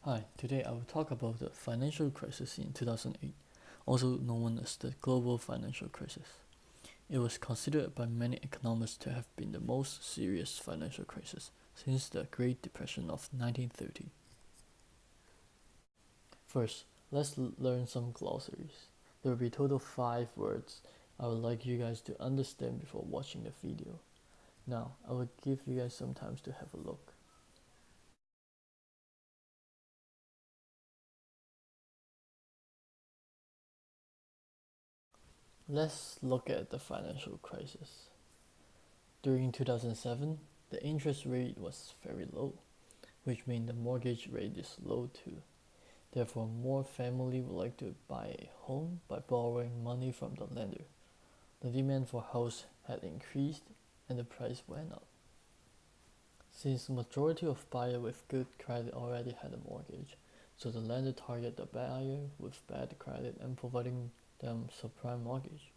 Hi, today I will talk about the financial crisis in 2008, also known as the global financial crisis. It was considered by many economists to have been the most serious financial crisis since the Great Depression of 1930. First, let's learn some glossaries. There will be total 5 words I would like you guys to understand before watching the video. Now, I will give you guys some time to have a look. Let's look at the financial crisis. During 2007, the interest rate was very low, which means the mortgage rate is low too. Therefore, more families would like to buy a home by borrowing money from the lender. The demand for house had increased and the price went up. Since the majority of buyers with good credit already had a mortgage, so the lender targeted the buyer with bad credit and providing them subprime mortgage.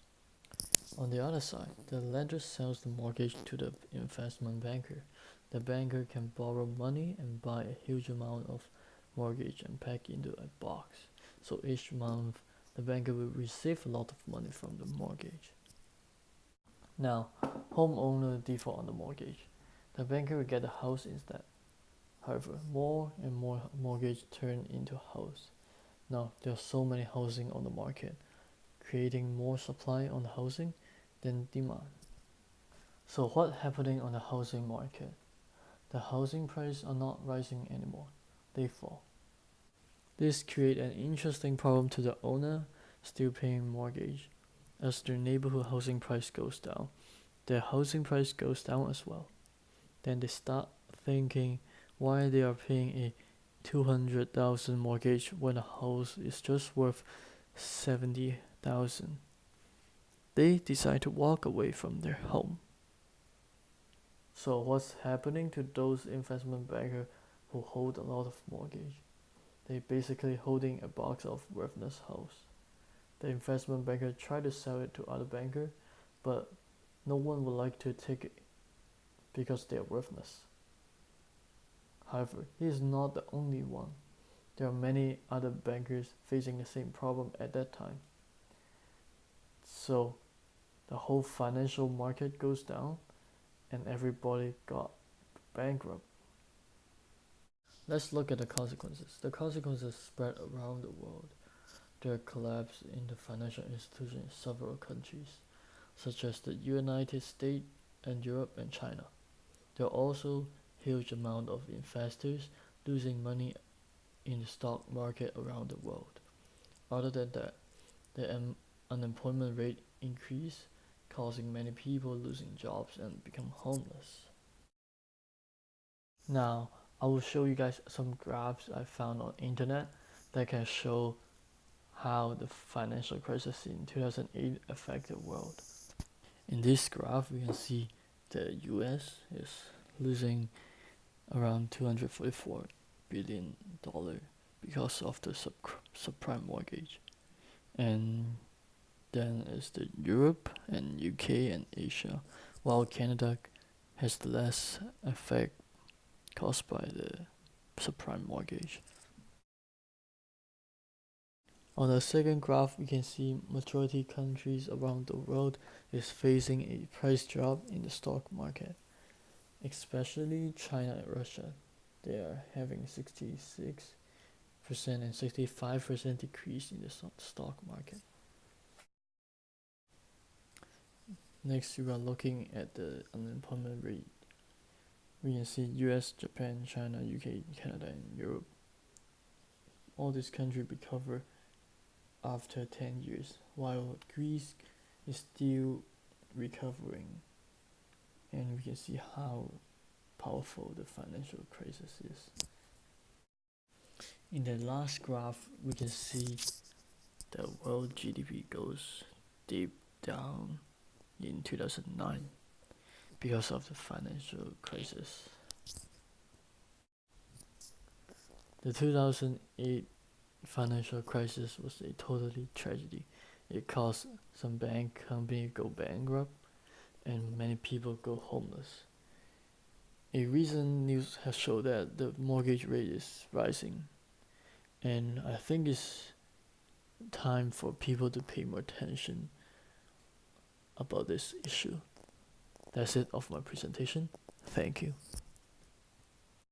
On the other side, the lender sells the mortgage to the investment banker. The banker can borrow money and buy a huge amount of mortgage and pack into a box. So each month, the banker will receive a lot of money from the mortgage. Now, homeowner default on the mortgage. The banker will get a house instead. However, more and more mortgage turn into house. Now, there are so many housing on the market, creating more supply on the housing than demand. So what's happening on the housing market? The housing prices are not rising anymore, they fall. This creates an interesting problem to the owner still paying mortgage. As their neighborhood housing price goes down, their housing price goes down as well. Then they start thinking why they are paying a 200,000 mortgage when a house is just worth 70,000. They decide to walk away from their home. So what's happening to those investment bankers who hold a lot of mortgage? They basically holding a box of worthless house. The investment banker try to sell it to other banker, but no one would like to take it because they are worthless. However, he is not the only one. There are many other bankers facing the same problem at that time. So the whole financial market goes down and everybody got bankrupt. Let's look at the consequences. The consequences spread around the world. There are collapse in the financial institutions in several countries, such as the United States and Europe and China. There are also huge amount of investors losing money in the stock market around the world. Other than that, the unemployment rate increased, causing many people losing jobs and become homeless. Now, I will show you guys some graphs I found on internet that can show how the financial crisis in 2008 affected the world. In this graph, we can see the US is losing around $244 billion because of the subprime mortgage. And then is the Europe and UK and Asia, while Canada has the less effect caused by the subprime mortgage. On the second graph, we can see majority countries around the world is facing a price drop in the stock market, especially China and Russia. They are having 66% and 65% decrease in the stock market. Next, we are looking at the unemployment rate. We can see US, Japan, China, UK, Canada, and Europe. All these countries recover after 10 years, while Greece is still recovering. And we can see how powerful the financial crisis is. In the last graph, we can see the world GDP goes deep down in 2009 because of the financial crisis. The 2008 financial crisis was a totally tragedy. It caused some bank company go bankrupt and many people go homeless. A recent news has shown that the mortgage rate is rising And I think it's time for people to pay more attention about this issue. That's it of my presentation. Thank you.